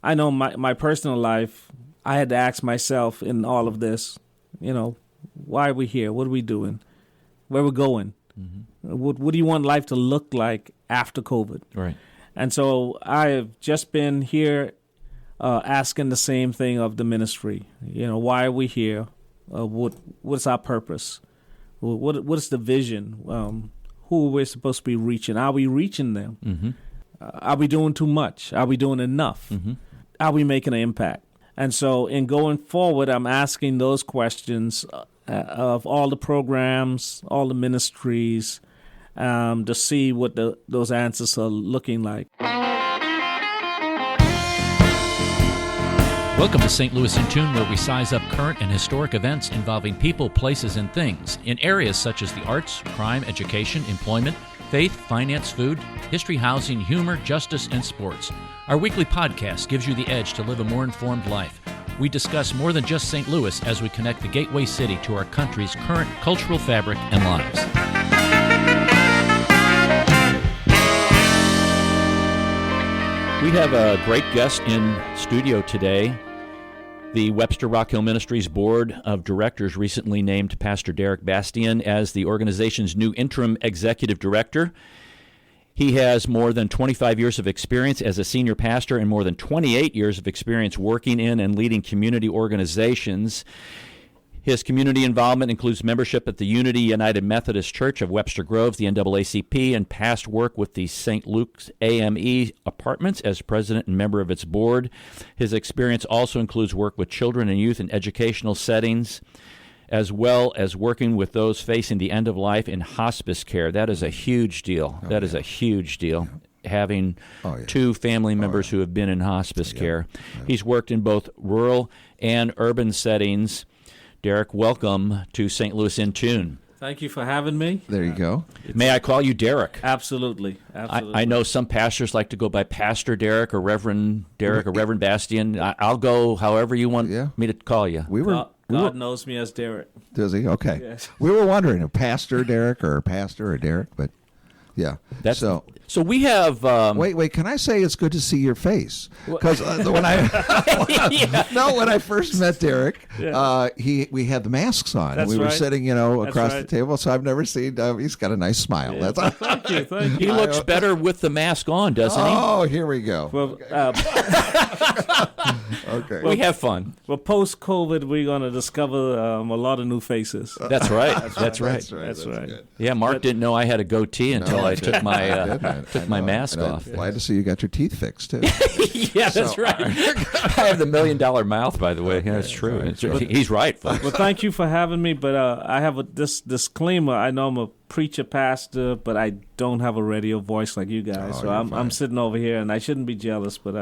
I know my personal life, I had to ask myself in all of this, why are we here? What are we doing? Where we're going? Mm-hmm. What do you want life to look like after COVID? Right. And so I have just been here asking the same thing of the ministry. Why are we here? What's our purpose? What is the vision? Who are we supposed to be reaching? Are we reaching them? Mm-hmm. Are we doing too much? Are we doing enough? Mm-hmm. Are we making an impact? And so in going forward, I'm asking those questions of all the programs, all the ministries, to see what those answers are looking like. Welcome to St. Louis in Tune, where we size up current and historic events involving people, places, and things in areas such as the arts, crime, education, employment, faith, finance, food, history, housing, humor, justice, and sports. Our weekly podcast gives you the edge to live a more informed life. We discuss more than just St. Louis as we connect the gateway city to our country's current cultural fabric and lives. We have a great guest in studio today. The Webster Rock Hill Ministries Board of Directors recently named Pastor Derek Bastian as the organization's new interim executive director. He has more than 25 years of experience as a senior pastor and more than 28 years of experience working in and leading community organizations. His community involvement includes membership at the Unity United Methodist Church of Webster Groves, the NAACP, and past work with the St. Luke's AME Apartments as president and member of its board. His experience also includes work with children and youth in educational settings, as well as working with those facing the end of life in hospice care. That is a huge deal. That is a huge deal. Having two family members who have been in hospice care. He's worked in both rural and urban settings. Derek, welcome to St. Louis in Tune. Thank you for having me. There you go. May I call you Derek? Absolutely. I know some pastors like to go by Pastor Derek or Reverend Derek or Reverend Bastian. I'll go however you want me to call you. God knows me as Derek. Does he? Okay. Yes. We were wondering if Pastor Derek or Pastor or Derek, but yeah. So we have. Wait. Can I say it's good to see your face? Because when I first met Derek, we had the masks on. That's we were right. sitting, across the table. So I've never seen. He's got a nice smile. Yeah. Thank you. He looks better with the mask on, doesn't he? Oh, here we go. Well, okay. We have fun. Well, post-COVID, we're going to discover a lot of new faces. That's right. That's right. That's right. Good. Yeah, Mark didn't know I had a goatee until I took my my mask and off. I'm glad to see you got your teeth fixed too. Yeah, that's right. I have the $1 million mouth, by the way. Yeah, that's true. He's right, folks. Well, thank you for having me, but I have this disclaimer. I know I'm a preacher, pastor, but I don't have a radio voice like you guys. So I'm sitting over here, and I shouldn't be jealous, but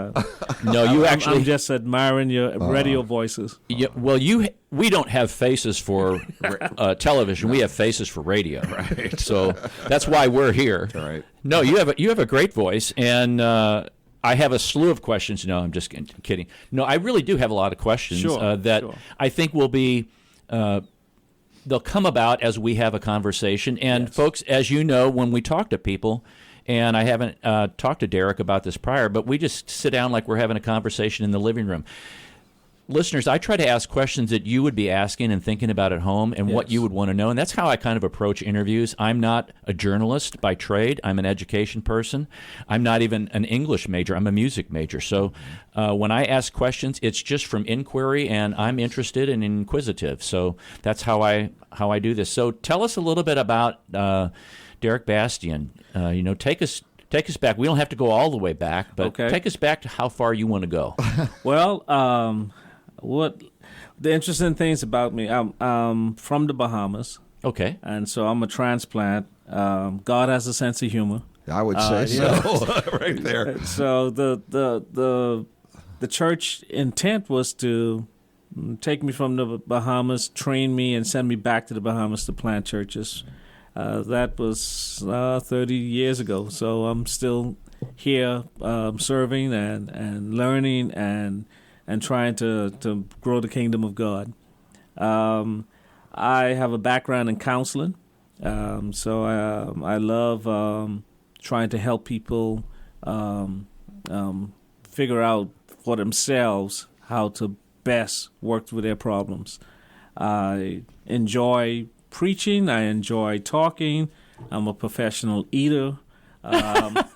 no, I'm just admiring your radio voices. Yeah, well, we don't have faces for television. We have faces for radio. Right. So that's why we're here. Right. No, you have a great voice, and I have a slew of questions. No, I'm just kidding. No, I really do have a lot of questions that I think will be. They'll come about as we have a conversation. And folks, as you know, when we talk to people, and I haven't talked to Derek about this prior, but we just sit down like we're having a conversation in the living room. Listeners, I try to ask questions that you would be asking and thinking about at home and what you would want to know. And that's how I kind of approach interviews. I'm not a journalist by trade. I'm an education person. I'm not even an English major. I'm a music major. So when I ask questions, it's just from inquiry, and I'm interested and inquisitive. So that's how I do this. So tell us a little bit about Derek Bastian. Take us back. We don't have to go all the way back, but take us back to how far you want to go. Well, what the interesting things about me, I'm from the Bahamas. Okay. And so I'm a transplant. God has a sense of humor. I would say so. Right there. So the church intent was to take me from the Bahamas, train me, and send me back to the Bahamas to plant churches. That was 30 years ago. So I'm still here serving and learning and trying to grow the kingdom of God. I have a background in counseling, so I love trying to help people figure out for themselves how to best work through their problems. I enjoy preaching. I enjoy talking. I'm a professional eater. I like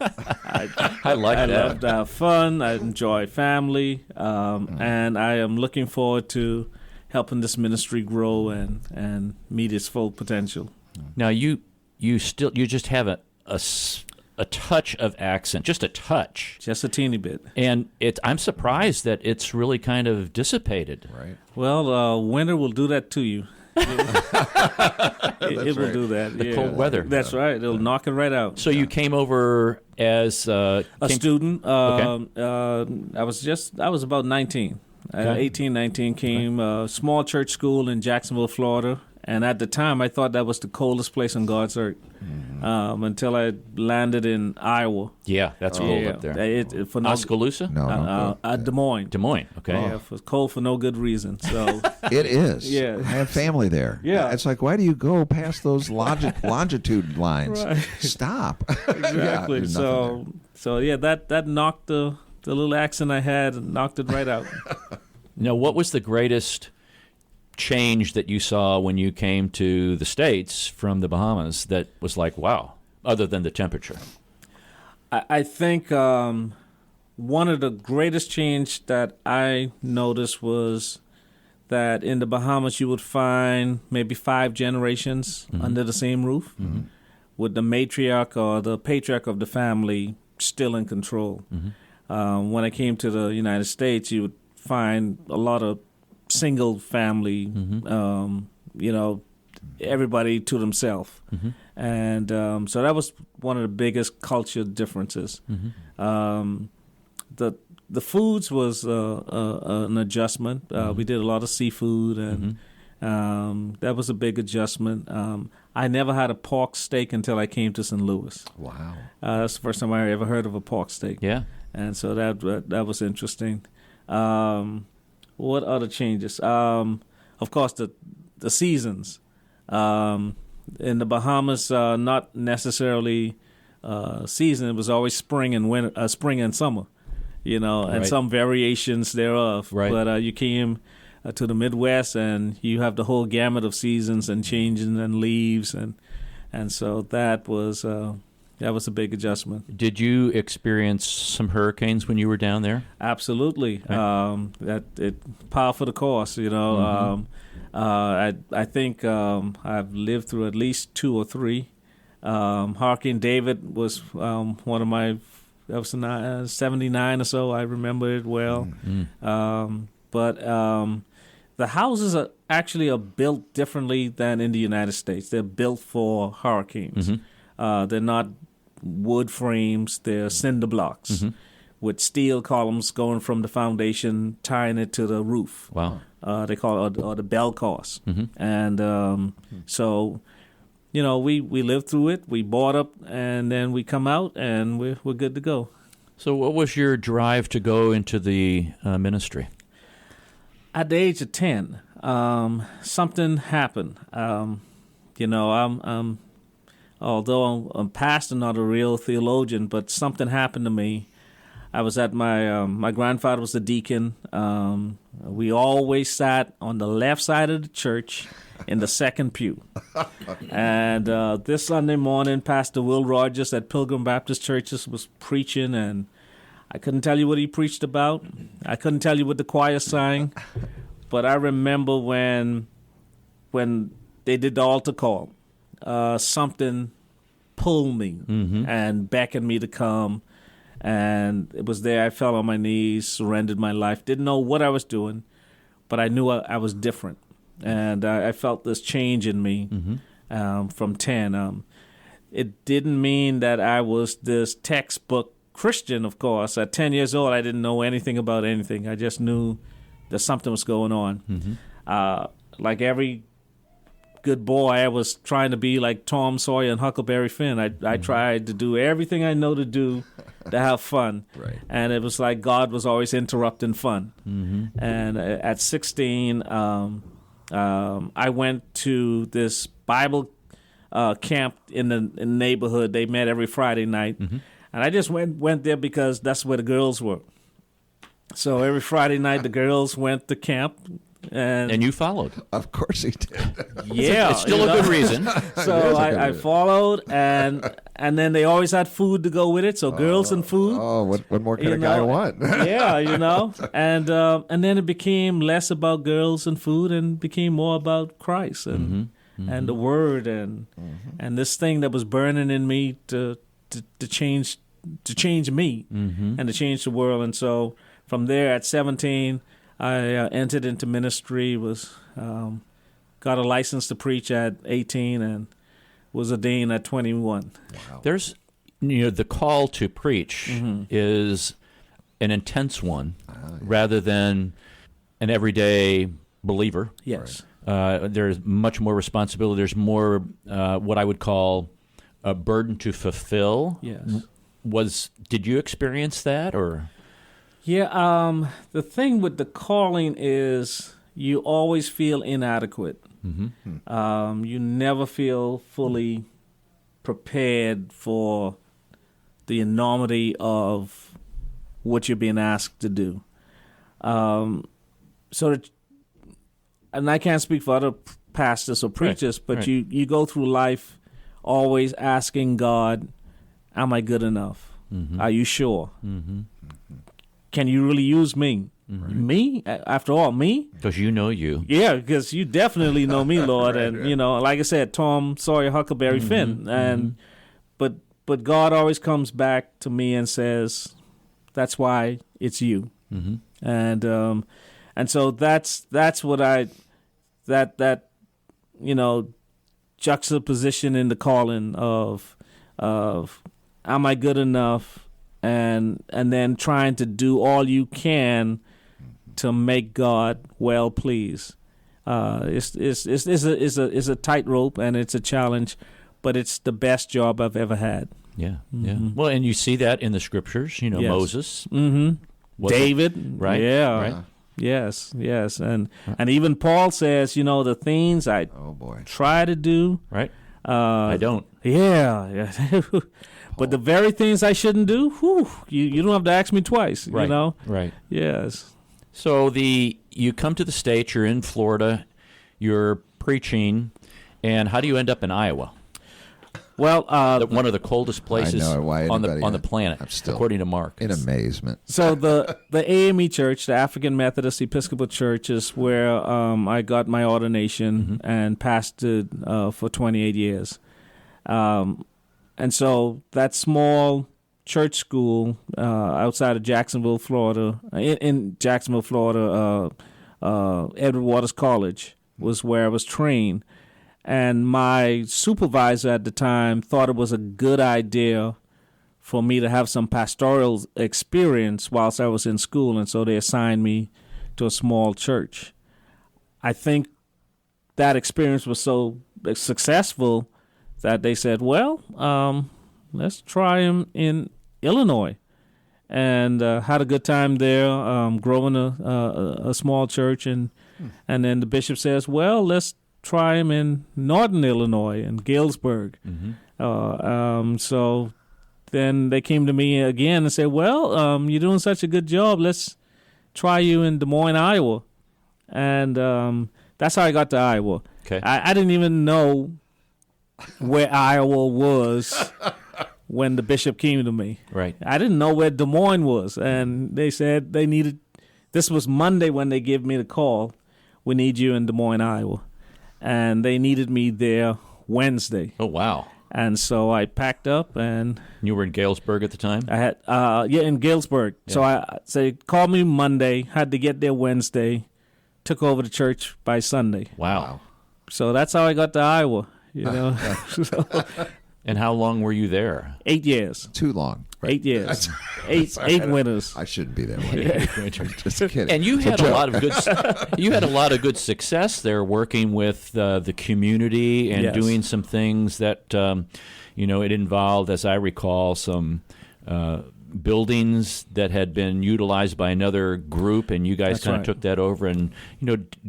that. I love to have fun. I enjoy family, and I am looking forward to helping this ministry grow and meet its full potential. Now you just have a touch of accent, just a touch, just a teeny bit, and I'm surprised that it's really kind of dissipated. Right. Well, winter will do that to you. It will do that. The cold weather. That's right. It'll knock it right out. So you came over as a student. Okay. I was about 19. Okay. 18, 19, came small church school in Jacksonville, Florida. And at the time, I thought that was the coldest place on God's earth until I landed in Iowa. Yeah, that's cold up there. Oskaloosa? No. Des Moines. Des Moines, okay. Yeah, it was cold for no good reason. So it is. Yeah. I have family there. Yeah. It's like, why do you go past those longitude lines? Right. Stop. Exactly. Yeah, so yeah, that knocked the little accent I had, knocked it right out. Now, what was the greatest change that you saw when you came to the States from the Bahamas that was like, wow, other than the temperature? I think one of the greatest change that I noticed was that in the Bahamas you would find maybe 5 generations under the same roof, with the matriarch or the patriarch of the family still in control. When I came to the United States, you would find a lot of single family, everybody to themselves. And so that was one of the biggest culture differences. The foods was an adjustment. We did a lot of seafood, and that was a big adjustment. I never had a pork steak until I came to St. Louis. Wow. That's the first time I ever heard of a pork steak. Yeah. And so that was interesting. What other changes? Of course, the seasons. In the Bahamas, not necessarily season. It was always spring and winter, spring and summer, and some variations thereof. Right. But you came to the Midwest, and you have the whole gamut of seasons and changing and leaves, and so that was a big adjustment. Did you experience some hurricanes when you were down there? Absolutely. Okay. That it par for the course. I think I've lived through at least 2 or 3. Hurricane David was one of my. That was 79 or so. I remember it well. But the houses are built differently than in the United States. They're built for hurricanes. They're not wood frames. They're cinder blocks with steel columns going from the foundation, tying it to the roof. Wow. They call it or the bell course. And so, we lived through it. We bought up, and then we come out, and we're good to go. So what was your drive to go into the ministry? At the age of 10, something happened. Although I'm pastor, not a real theologian, but something happened to me. I was at my grandfather was a deacon. We always sat on the left side of the church in the second pew. And this Sunday morning, Pastor Will Rogers at Pilgrim Baptist Churches was preaching, and I couldn't tell you what he preached about. I couldn't tell you what the choir sang. But I remember when they did the altar call, something pulled me and beckoned me to come. And it was there I fell on my knees, surrendered my life. Didn't know what I was doing, but I knew I was different. And I felt this change in me from 10. It didn't mean that I was this textbook Christian, of course. At 10 years old, I didn't know anything about anything. I just knew that something was going on. Like every good boy, I was trying to be like Tom Sawyer and Huckleberry Finn. I tried to do everything I know to do to have fun. Right. And it was like God was always interrupting fun. And at 16, I went to this Bible camp in the neighborhood. They met every Friday night. And I just went there because that's where the girls were. So every Friday night, the girls went to camp. And you followed. Of course he did. Yeah. It's still a good reason. So I followed, and then they always had food to go with it. So girls and food. Oh, what more can a guy want? Yeah, and then it became less about girls and food and became more about Christ and the Word and this thing that was burning in me to change me and to change the world. And so from there, at 17. I entered into ministry, got a license to preach at 18, and was ordained at 21. Wow. There's, the call to preach is an intense one rather than an everyday believer. Yes. There's much more responsibility. There's more what I would call a burden to fulfill. Yes. Did you experience that, or? Yeah, the thing with the calling is you always feel inadequate. You never feel fully prepared for the enormity of what you're being asked to do. And I can't speak for other pastors or preachers, but you go through life always asking God, am I good enough? Are you sure? Can you really use me? Me? After all, me? Because you know you. Yeah, because you definitely know me, Lord. And, like I said, Tom Sawyer, Huckleberry Finn. And but God always comes back to me and says, that's why it's you. And so that's what that juxtaposition in the calling of am I good enough? And then trying to do all you can to make God well pleased. It's a tightrope and it's a challenge, but it's the best job I've ever had. Yeah, yeah. Well, and you see that in the scriptures. Yes. Moses, David, right? Yeah, right. Yes, and even Paul says, the things I try to do, right? I don't. Yeah. But the very things I shouldn't do, you don't have to ask me twice, right. Right. Yes. So you come to the States, you're in Florida, you're preaching, and how do you end up in Iowa? Well, one of the coldest places on the planet, according to Mark. In amazement. So the AME Church, the African Methodist Episcopal Church, is where I got my ordination and pastored for 28 years. And so that small church school outside of Jacksonville, Florida, in Jacksonville, Florida, Edward Waters College was where I was trained. And my supervisor at the time thought it was a good idea for me to have some pastoral experience whilst I was in school, and so they assigned me to a small church. I think that experience was so successful that they said, well, let's try him in Illinois. And had a good time there, growing a small church. And then the bishop says, well, let's try him in northern Illinois, in Galesburg. So then they came to me again and said, well, you're doing such a good job. Let's try you in Des Moines, Iowa. And that's how I got to Iowa. Okay. I didn't even know where Iowa was when the bishop came to me. Right. I didn't know where Des Moines was. And they said they needed, this was Monday when they gave me the call, we need you in Des Moines, Iowa. And they needed me there Wednesday. Oh, wow. And so I packed up and... You were in Galesburg at the time? I had, in Galesburg. Yeah. So they called me Monday, had to get there Wednesday, took over the church by Sunday. Wow. So that's how I got to Iowa, And how long were you there? 8 years. Too long. Right? 8 years. eight winters. I shouldn't be that way. Just kidding. And you had a lot of good success there, working with the community and doing some things that it involved, as I recall, some buildings that had been utilized by another group, and you guys That's kind right. of took that over and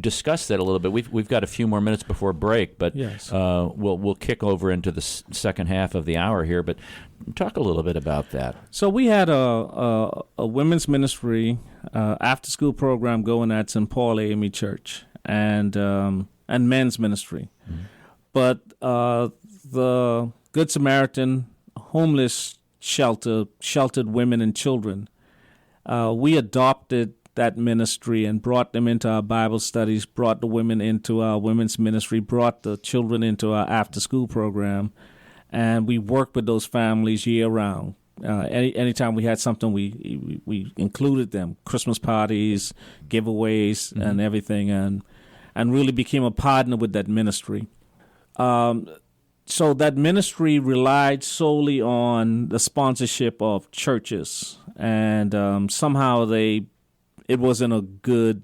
discuss that a little bit. We've got a few more minutes before break, but Yes. we'll kick over into the second half of the hour here. But talk a little bit about that. So we had a women's ministry after school program going at St. Paul AME Church and men's ministry, but the Good Samaritan homeless sheltered women and children. We adopted that ministry and brought them into our Bible studies, brought the women into our women's ministry, brought the children into our after-school program, and we worked with those families year-round. Anytime we had something, we included them, Christmas parties, giveaways, and everything, and really became a partner with that ministry. So that ministry relied solely on the sponsorship of churches, and somehow it wasn't a good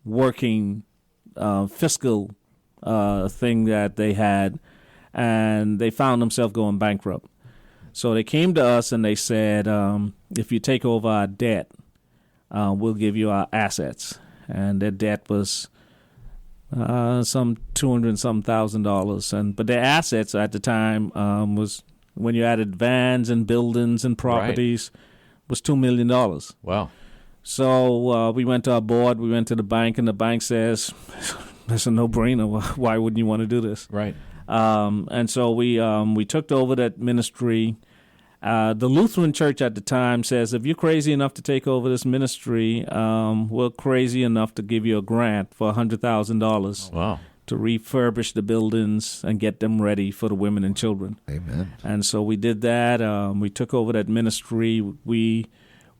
working fiscal thing that they had, and they found themselves going bankrupt. So they came to us and they said, if you take over our debt, we'll give you our assets. And their debt was some $200,000, but their assets at the time was, when you added vans and buildings and properties, was $2 million. Wow. So we went to our board, we went to the bank, and the bank says, that's a no-brainer. Why wouldn't you want to do this? Right. And so we took over that ministry. The Lutheran Church at the time says, if you're crazy enough to take over this ministry, we're crazy enough to give you a grant for $100,000 Wow. to refurbish the buildings and get them ready for the women and children. Amen. And so we did that. We took over that ministry. We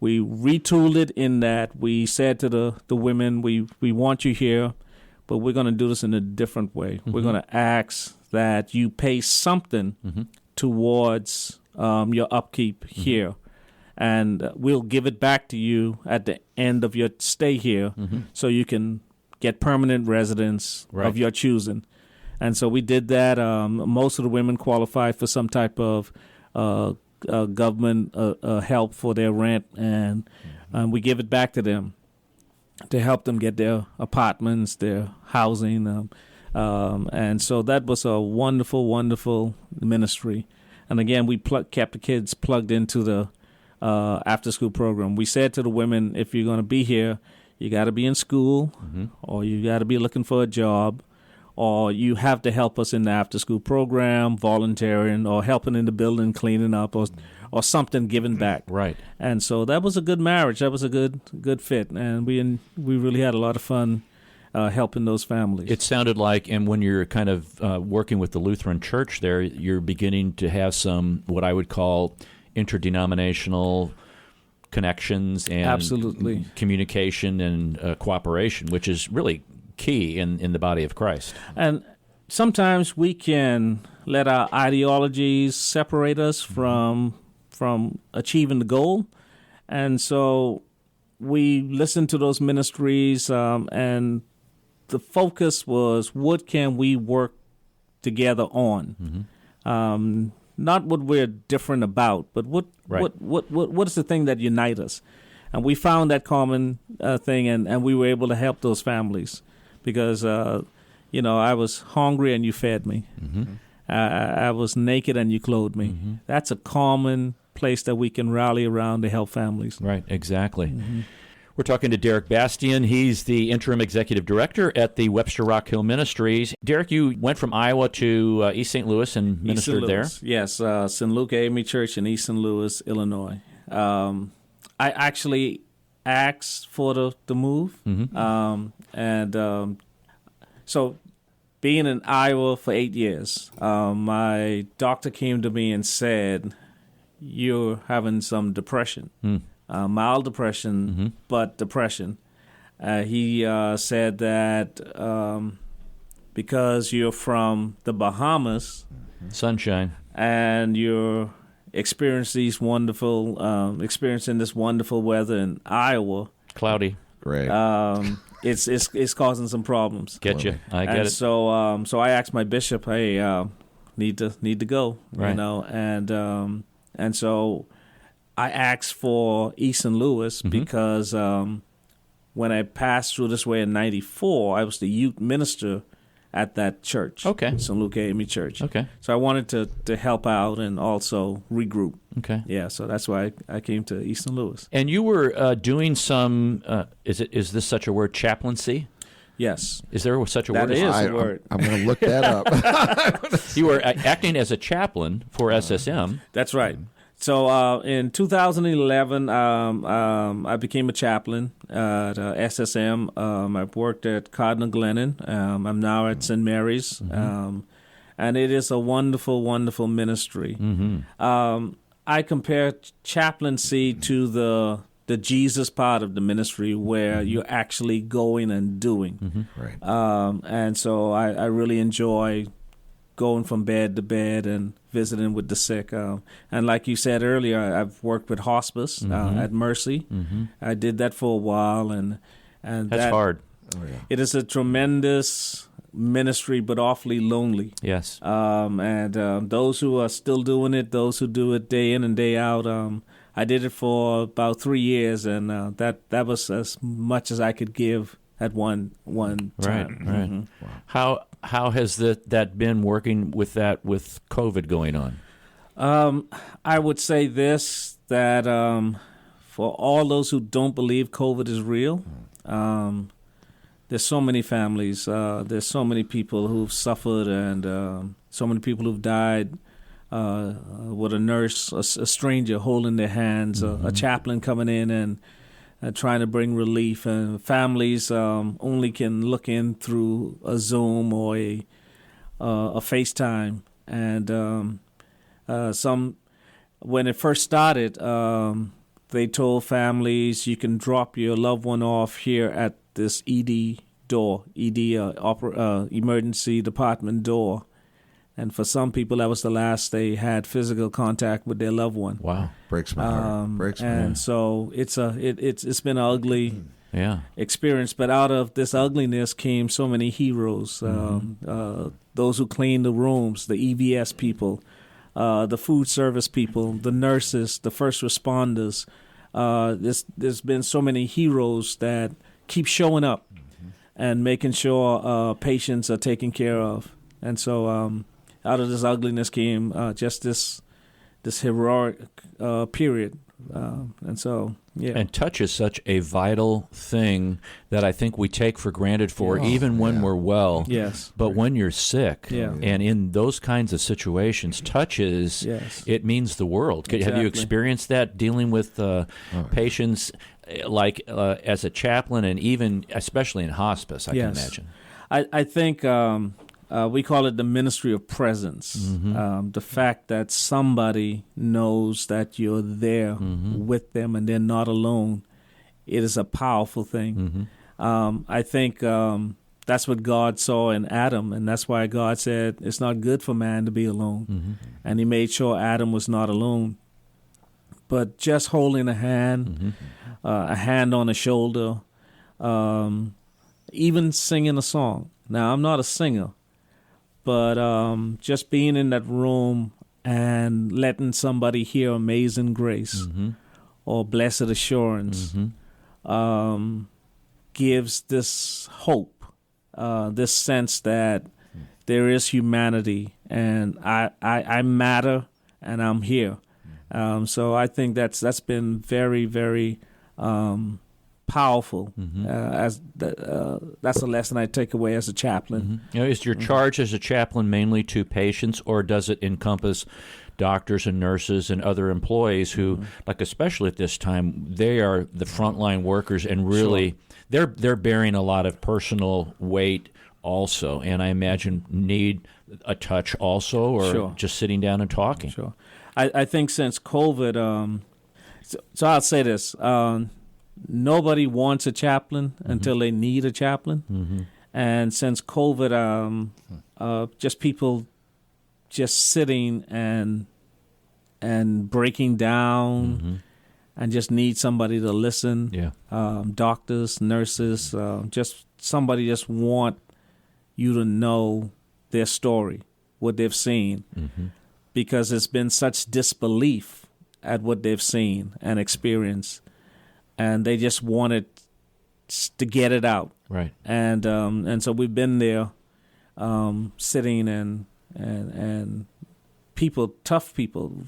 retooled it in that we said to the women, we want you here, but we're going to do this in a different way. We're going to ask that you pay something towards your upkeep here, and we'll give it back to you at the end of your stay here, so you can get permanent residence of your choosing. And so we did that. Most of the women qualified for some type of government help for their rent, and we give it back to them to help them get their apartments, their housing. And so that was a wonderful, wonderful ministry. And again, we kept the kids plugged into the after-school program. We said to the women, if you're going to be here, you got to be in school, or you got to be looking for a job, or you have to help us in the after-school program, volunteering, or helping in the building, cleaning up, or something giving back. Right. And so that was a good marriage. That was a good fit, and we really had a lot of fun helping those families. It sounded like, and when you're kind of working with the Lutheran Church there, you're beginning to have some, what I would call, interdenominational connections and Absolutely. communication and cooperation, which is really key in the body of Christ. And sometimes we can let our ideologies separate us from achieving the goal. And so we listened to those ministries, and the focus was, what can we work together on? Not what we're different about, but what is the thing that unites us? And we found that common thing, and we were able to help those families because, I was hungry and you fed me. I was naked and you clothed me. That's a common place that we can rally around to help families. Right, exactly. We're talking to Derek Bastian. He's the Interim Executive Director at the Webster Rock Hill Ministries. Derek, you went from Iowa to East St. Louis and ministered there? Yes, St. Luke AME Church in East St. Louis, Illinois. I actually asked for the move. So being in Iowa for 8 years, my doctor came to me and said, you're having some depression. Mild depression, but depression. He said that because you're from the Bahamas, sunshine, and you're experiencing this wonderful weather in Iowa, cloudy, great. It's causing some problems. Get you? I get it. So I asked my bishop, hey, need to go, right. and so. I asked for East St. Louis because when I passed through this way in '94, I was the youth minister at that church. Okay. St. Luke AME Church. Okay. So I wanted to help out and also regroup. Okay. Yeah, so that's why I came to East St. Louis. And you were doing some, is this such a word, chaplaincy? Yes. Is there such a word? That is a word. I'm going to look that up. You were acting as a chaplain for SSM. That's right. So in 2011, I became a chaplain at SSM. I've worked at Cardinal Glennon. I'm now at St. Mary's. And it is a wonderful, wonderful ministry. I compare chaplaincy to the Jesus part of the ministry where you're actually going and doing. Right. And so I really enjoy going from bed to bed and visiting with the sick. And like you said earlier, I've worked with hospice at Mercy. I did that for a while. And That's hard. Oh, yeah. it is a tremendous ministry, but awfully lonely. Yes. And those who are still doing it, those who do it day in and day out, I did it for about 3 years, and that was as much as I could give at one time. Right. Wow. How has that been working with COVID going on? I would say this, that for all those who don't believe COVID is real, there's so many families, there's so many people who've suffered, and so many people who've died with a nurse, a stranger holding their hands, a chaplain coming in and trying to bring relief, and families only can look in through a Zoom or a FaceTime. And when it first started, they told families you can drop your loved one off here at this ED door, emergency department door. And for some people, that was the last they had physical contact with their loved one. Wow. Breaks my heart. And so it's been an ugly experience. But out of this ugliness came so many heroes. Those who clean the rooms, the EVS people, the food service people, the nurses, the first responders. There's been so many heroes that keep showing up and making sure patients are taken care of. And so out of this ugliness came just this heroic period. And so, yeah. And touch is such a vital thing that I think we take for granted even when we're well. Yes. But when you're sick, and in those kinds of situations, touch is, it means the world. Exactly. Have you experienced that dealing with patients like as a chaplain, and even especially in hospice, I can imagine? I think we call it the ministry of presence. The fact that somebody knows that you're there with them and they're not alone, it is a powerful thing. I think that's what God saw in Adam, and that's why God said it's not good for man to be alone. And he made sure Adam was not alone. But just holding a hand on a shoulder, even singing a song. Now, I'm not a singer, but just being in that room and letting somebody hear Amazing Grace or Blessed Assurance gives this hope, this sense that there is humanity, and I matter, and I'm here. So I think that's been very, very powerful. That's a lesson I take away as a chaplain. Is your charge as a chaplain mainly to patients, or does it encompass doctors and nurses and other employees who, like especially at this time, they are the frontline workers, and really they're bearing a lot of personal weight also, and I imagine need a touch also, or just sitting down and talking? Sure. I think since COVID, so I'll say this. Nobody wants a chaplain until they need a chaplain. And since COVID, just people just sitting and breaking down and just need somebody to listen. Doctors, nurses, just somebody just want you to know their story, what they've seen. Because it's been such disbelief at what they've seen and experienced, and they just wanted to get it out. Right. And so we've been there, sitting and people, tough people,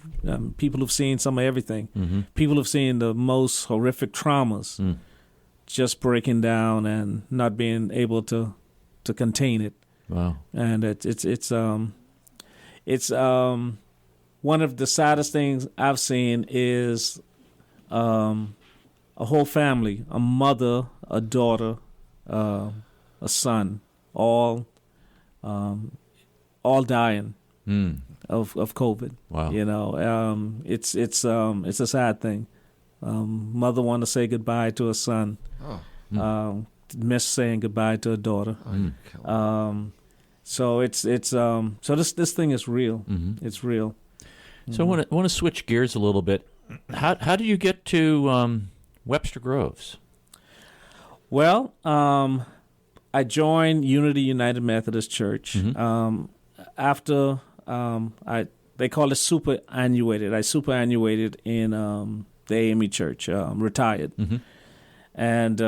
people who've seen some of everything. Mm-hmm. People who've seen the most horrific traumas, just breaking down and not being able to contain it. Wow. And it's one of the saddest things I've seen is a whole family, a mother, a daughter, a son, all dying of COVID. Wow. You know, it's a sad thing. Mother want to say goodbye to a son. Miss saying goodbye to a daughter. So so this thing is real. Mm-hmm. It's real. So I want to switch gears a little bit. How do you get to Webster Groves? Well, I joined Unity United Methodist Church after they call it superannuated. I superannuated in the AME Church, retired, and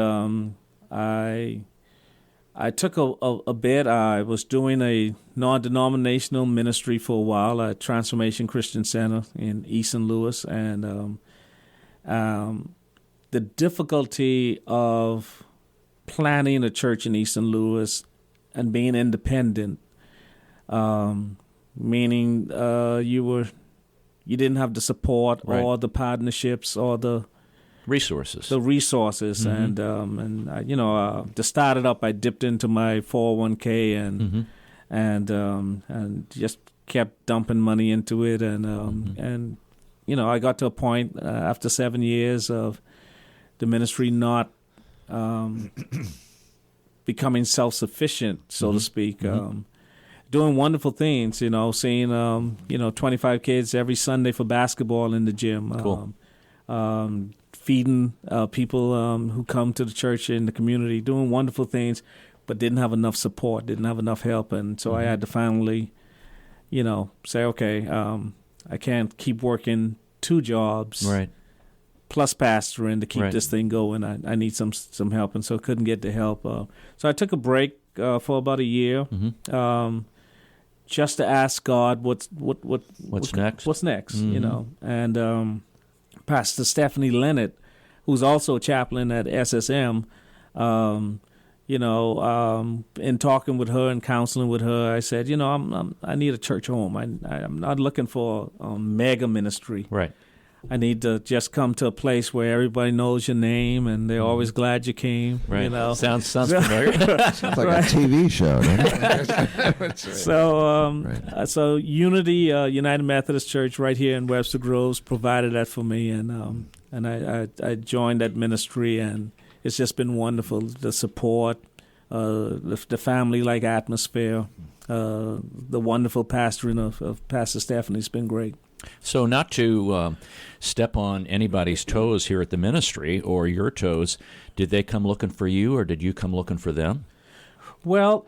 I took a bit. I was doing a non-denominational ministry for a while at Transformation Christian Center in East St. Louis, and the difficulty of planning a church in East St. Louis and being independent, meaning you didn't have the support or the partnerships or the resources. And to start it up, I dipped into my 401k and just kept dumping money into it, and I got to a point after 7 years of the ministry not becoming self-sufficient, so to speak, doing wonderful things, seeing 25 kids every Sunday for basketball in the gym. Cool. Feeding people who come to the church in the community, doing wonderful things, but didn't have enough support, didn't have enough help. And so I had to finally, say, okay, I can't keep working 2 jobs plus pastoring to keep this thing going. I need some help, and so couldn't get the help. So I took a break for about a year, just to ask God what's next. What's next, and Pastor Stephanie Leonard, who's also a chaplain at SSM, in talking with her and counseling with her, I said, I need a church home. I'm not looking for a mega ministry. Right. I need to just come to a place where everybody knows your name and they're always glad you came. Right. Sounds familiar. Sounds like a TV show. So Unity United Methodist Church right here in Webster Groves provided that for me, and I joined that ministry, and it's just been wonderful. The support, the family-like atmosphere, the wonderful pastoring of Pastor Stephanie's been great. So not to step on anybody's toes here at the ministry or your toes, did they come looking for you or did you come looking for them? Well,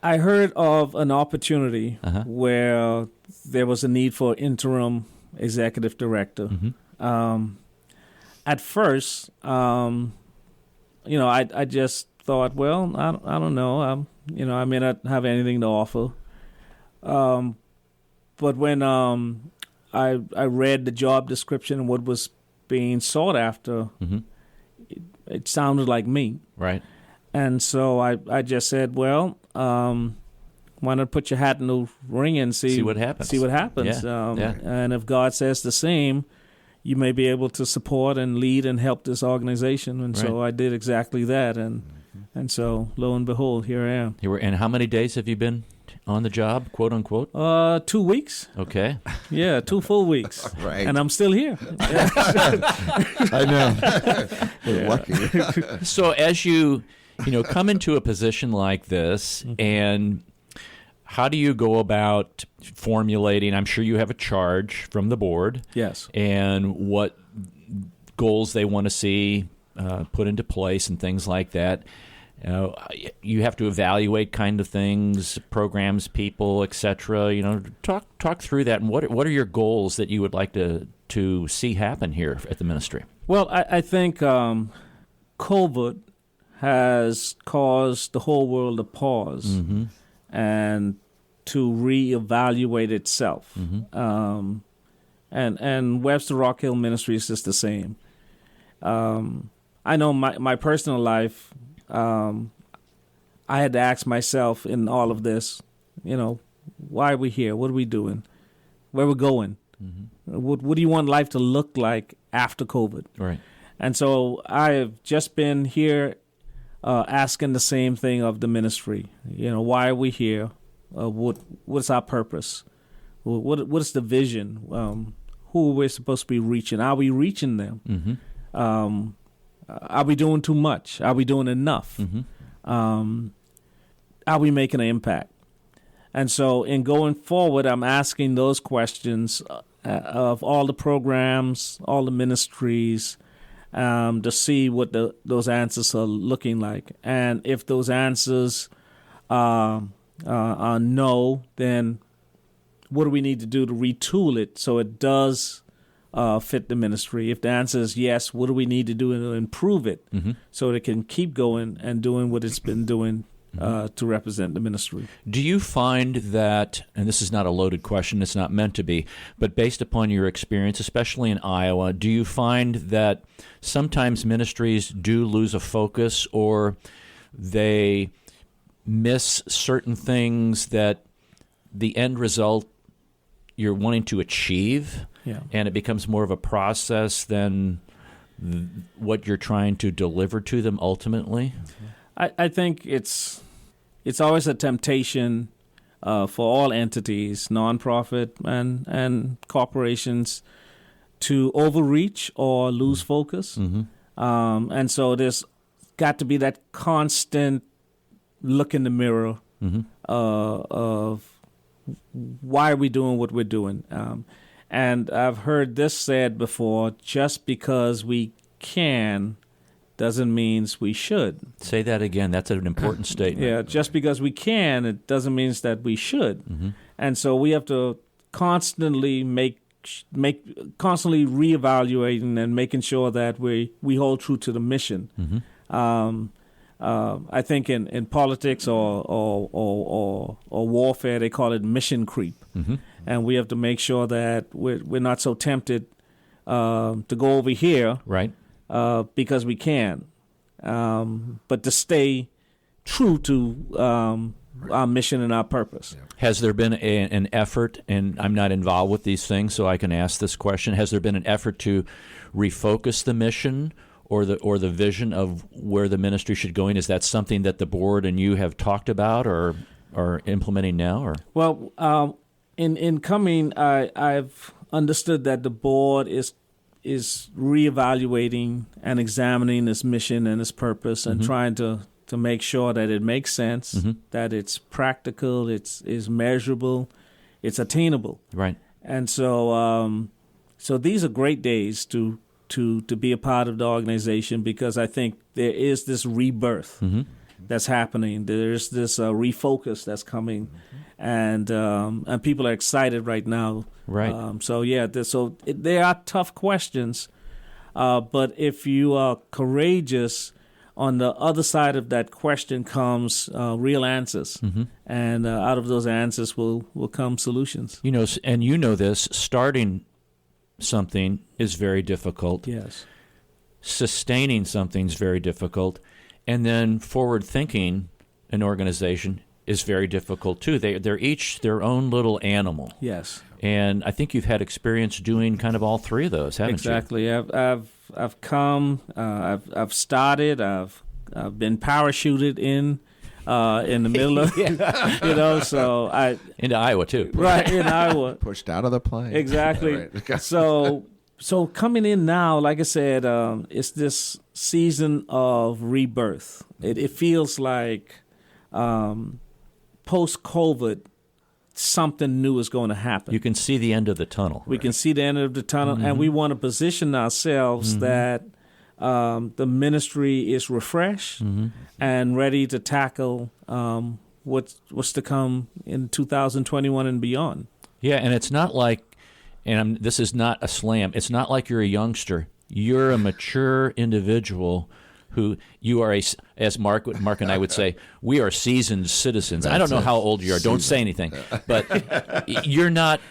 I heard of an opportunity where there was a need for an interim executive director. At first, I just thought, well, I don't know. I may not have anything to offer. But when I read the job description and what was being sought after, it sounded like me. Right. And so I just said, well, why not put your hat in the ring and see what happens. Yeah. And if God says the same, you may be able to support and lead and help this organization. And so I did exactly that. And so, lo and behold, here I am. And how many days have you been on the job, quote unquote? 2 weeks. Okay. Yeah, 2 full weeks. Right. And I'm still here. I know. We're lucky. So as you come into a position like this, and how do you go about formulating? I'm sure you have a charge from the board. Yes. And what goals they want to see put into place and things like that. You have to evaluate kind of things, programs, people, etc. Talk through that, and what are your goals that you would like to see happen here at the ministry? Well, I think COVID has caused the whole world to pause and to reevaluate itself. And Webster Rock Hill Ministries is the same. I know my personal life, I had to ask myself in all of this, why are we here? What are we doing? Where we're going? What do you want life to look like after COVID? Right. And so I have just been here asking the same thing of the ministry. Why are we here? What's our purpose? What is the vision? Who are we supposed to be reaching? Are we reaching them? Are we doing too much? Are we doing enough? Are we making an impact? And so in going forward, I'm asking those questions of all the programs, all the ministries, to see what those answers are looking like. And if those answers are no, then what do we need to do to retool it so it does fit the ministry? If the answer is yes, what do we need to do to improve it so it can keep going and doing what it's been doing to represent the ministry? Do you find that, and this is not a loaded question, it's not meant to be, but based upon your experience, especially in Iowa, do you find that sometimes ministries do lose a focus, or they miss certain things that the end result you're wanting to achieve, and it becomes more of a process than what you're trying to deliver to them ultimately? I think it's always a temptation for all entities, nonprofit and corporations, to overreach or lose focus. And so there's got to be that constant look in the mirror of why are we doing what we're doing. And I've heard this said before, just because we can doesn't mean we should. Say that again. That's an important statement. Yeah, just because we can, it doesn't mean that we should. And so we have to constantly constantly reevaluating and making sure that we hold true to the mission. I think in politics or warfare, they call it mission creep. And we have to make sure that we're not so tempted to go over here, right? Because we can, but to stay true to our mission and our purpose. Has there been an effort, and I'm not involved with these things, so I can ask this question, has there been an effort to refocus the mission or the vision of where the ministry should go in? Is that something that the board and you have talked about or are implementing now? Or? Well, in coming, I've understood that the board is reevaluating and examining its mission and its purpose and trying to make sure that it makes sense, that it's practical, it's measurable, it's attainable. Right. And so so these are great days to be a part of the organization, because I think there is this rebirth that's happening. There's this refocus that's coming, and people are excited right now. Right. There are tough questions, but if you are courageous, on the other side of that question comes real answers, and out of those answers will come solutions. And you know this, starting something is very difficult. Yes. Sustaining something is very difficult, and then forward thinking an organization is very difficult too. They're each their own little animal. Yes. And I think you've had experience doing kind of all three of those, haven't you? Exactly. I've come. I've started. I've been parachuted in the middle of So into Iowa too. Right, in Iowa. Pushed out of the plane. Exactly. Right. So coming in now, like I said, it's this season of rebirth. It feels like post-COVID, something new is going to happen. You can see the end of the tunnel. We can see the end of the tunnel, and we want to position ourselves that the ministry is refreshed and ready to tackle what's to come in 2021 and beyond. Yeah, and it's not like, this is not a slam, it's not like you're a youngster. You're a mature individual who you are, as Mark and I would say, we are seasoned citizens. I don't know how old you are. Don't say anything. But you're not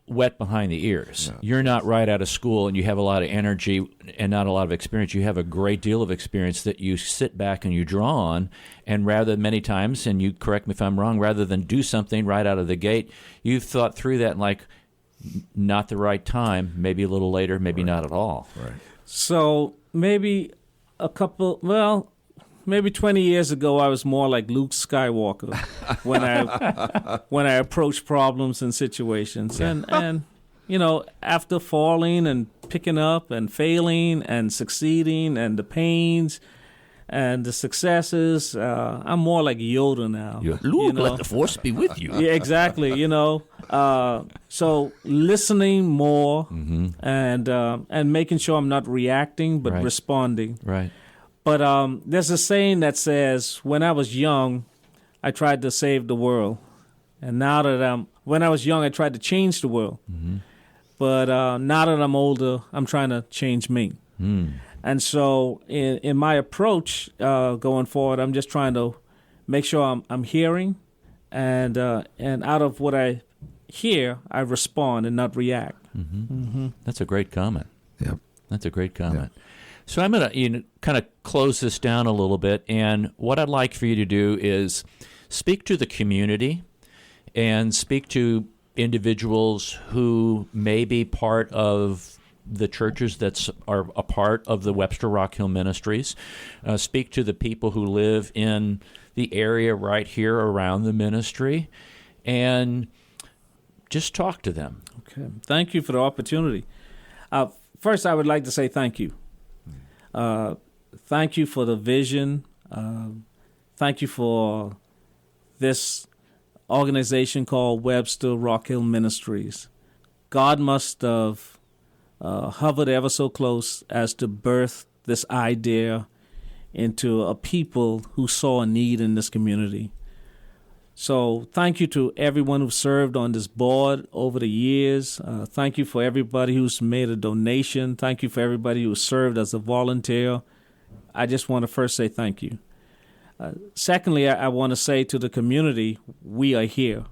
wet behind the ears. No. You're not right out of school and you have a lot of energy and not a lot of experience. You have a great deal of experience that you sit back and you draw on, and many times, and you correct me if I'm wrong, rather than do something right out of the gate, you've thought through that and like, not the right time, maybe a little later, maybe not at all. Right. So maybe maybe 20 years ago, I was more like Luke Skywalker when I approached problems and situations. And after falling and picking up and failing and succeeding and the pains and the successes, I'm more like Yoda now. Luke, let the Force be with you. Yeah, exactly. So listening more and making sure I'm not reacting but responding. Right. But there's a saying that says, when I was young, I tried to save the world. And now that when I was young, I tried to change the world. But now that I'm older, I'm trying to change me. And so in my approach going forward, I'm just trying to make sure I'm hearing. And out of what I hear, I respond and not react. That's a great comment. Yep. That's a great comment. Yep. So I'm going to kind of close this down a little bit, and what I'd like for you to do is speak to the community and speak to individuals who may be part of the churches that are a part of the Webster Rock Hill Ministries. Speak to the people who live in the area right here around the ministry, and just talk to them. Okay. Thank you for the opportunity. First, I would like to say thank you. Thank you for the vision. Thank you for this organization called Webster Rock Hill Ministries. God must have hovered ever so close as to birth this idea into a people who saw a need in this community. So thank you to everyone who served on this board over the years. Thank you for everybody who's made a donation. Thank you for everybody who served as a volunteer. I just want to first say thank you. Secondly, I want to say to the community, we are here.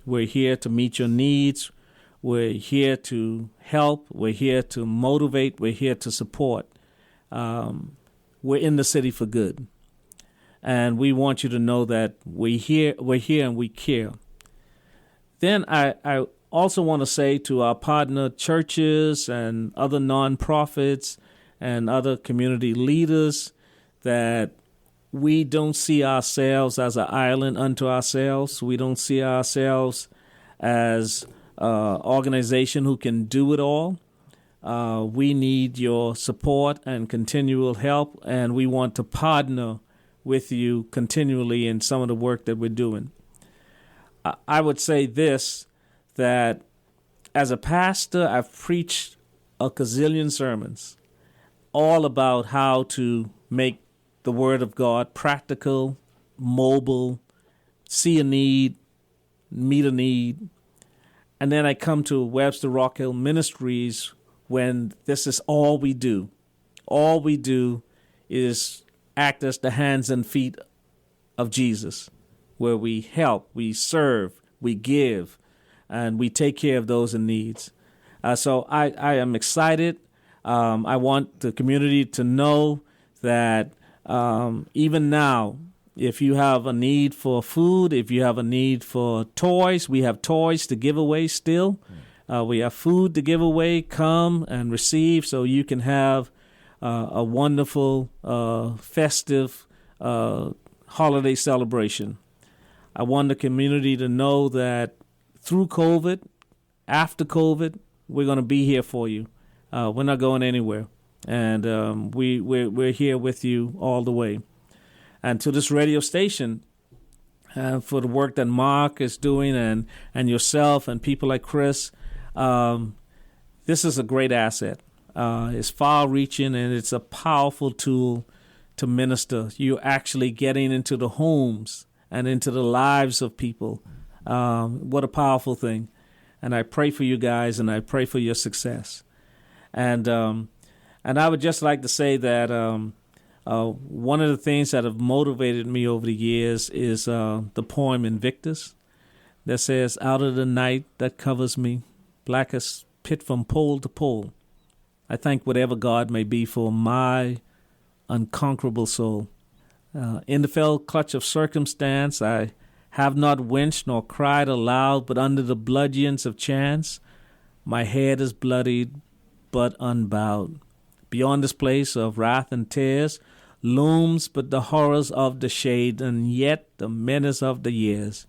We're here to meet your needs. We're here to help. We're here to motivate. We're here to support. We're in the city for good. And we want you to know that we're here and we care. Then I also want to say to our partner churches and other nonprofits and other community leaders that we don't see ourselves as an island unto ourselves. We don't see ourselves as an organization who can do it all. We need your support and continual help, and we want to partner with you continually in some of the work that we're doing. I would say this, that as a pastor, I've preached a gazillion sermons all about how to make the Word of God practical, mobile, see a need, meet a need. And then I come to Webster Rock Hill Ministries when this is all we do. All we do is act as the hands and feet of Jesus, where we help, we serve, we give, and we take care of those in needs. So I am excited. I want the community to know that even now, if you have a need for food, if you have a need for toys, we have toys to give away still. We have food to give away. Come and receive so you can have a wonderful, festive holiday celebration. I want the community to know that through COVID, after COVID, we're going to be here for you. We're not going anywhere. And we're here with you all the way. And to this radio station, for the work that Mark is doing and yourself and people like Chris, this is a great asset. is far-reaching, and it's a powerful tool to minister. You're actually getting into the homes and into the lives of people. What a powerful thing. And I pray for you guys, and I pray for your success. And I would just like to say that one of the things that have motivated me over the years is the poem Invictus that says, "Out of the night that covers me, blackest pit from pole to pole, I thank whatever God may be for my unconquerable soul. In the fell clutch of circumstance, I have not winced nor cried aloud, but under the bludgeons of chance, my head is bloodied but unbowed. Beyond this place of wrath and tears looms but the horrors of the shade, and yet the menace of the years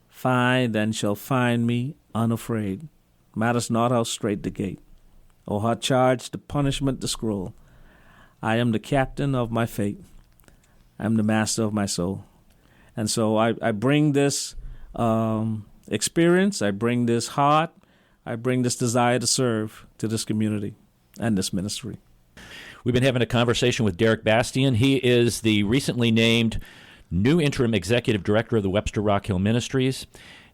find and shall find me unafraid. Matters not how straight the gate, or how charged the punishment the scroll. I am the captain of my fate. I am the master of my soul." And so I bring this experience, I bring this heart, I bring this desire to serve to this community and this ministry. We've been having a conversation with Derek Bastian. He is the recently named new interim executive director of the Webster Rock Hill Ministries.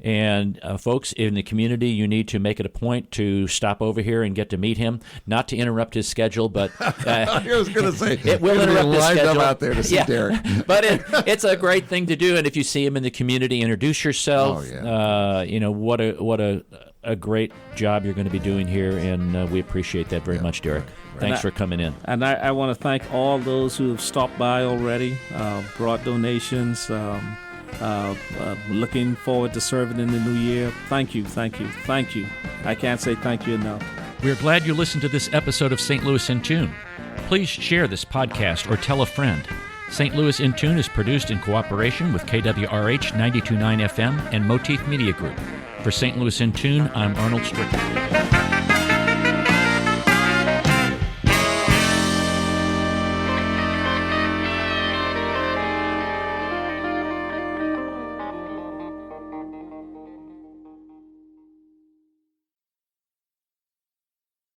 And folks in the community, you need to make it a point to stop over here and get to meet him. Not to interrupt his schedule, but I was going to say it will interrupt his schedule. Up out there to see Derek. But it's a great thing to do. And if you see him in the community, introduce yourself. Oh, yeah. What a great job you're going to be doing here, and we appreciate that very much, Derek. Thanks for coming in. And I want to thank all those who have stopped by already, brought donations. Looking forward to serving in the new year. Thank you. I can't say thank you enough. We are glad you listened to this episode of St. Louis in Tune. Please share this podcast or tell a friend. St. Louis in Tune is produced in cooperation with KWRH 92.9 FM and Motif Media Group. For St. Louis in Tune, I'm Arnold Strickland.